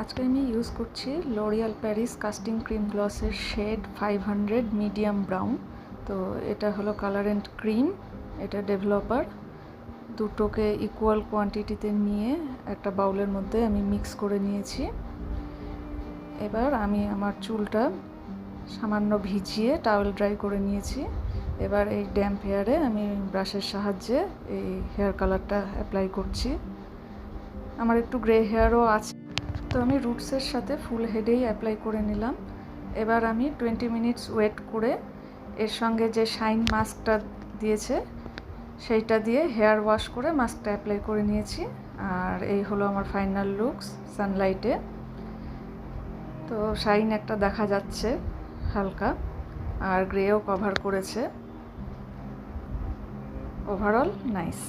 আজকে আমি ইউজ করছি লরিয়াল প্যারিস কাস্টিং ক্রিম গ্লসের শেড 500 মিডিয়াম ব্রাউন। তো এটা হলো কালার অ্যান্ড ক্রিম, এটা ডেভেলপার। দুটোকে ইকুয়াল কোয়ান্টিটিতে নিয়ে একটা বাউলের মধ্যে আমি মিক্স করে নিয়েছি। এবার আমি আমার চুলটা সামান্য ভিজিয়ে টাওয়েল ড্রাই করে নিয়েছি। এবার এই ড্যাম্প হেয়ারে আমি ব্রাশের সাহায্যে এই হেয়ার কালারটা অ্যাপ্লাই করছি। আমার একটু গ্রে হেয়ারও আছে, তো আমি রুটসের সাথে ফুল হেডেই অ্যাপ্লাই করে নিলাম। এবার আমি 20 মিনিটস ওয়েট করে এর সঙ্গে যে শাইন মাস্কটা দিয়েছে সেইটা দিয়ে হেয়ার ওয়াশ করে মাস্কটা অ্যাপ্লাই করে নিয়েছি। আর এই হলো আমার ফাইনাল লুকস সানলাইটে। তো শাইন একটা দেখা যাচ্ছে হালকা, আর গ্রেও কভার করেছে। Overall nice.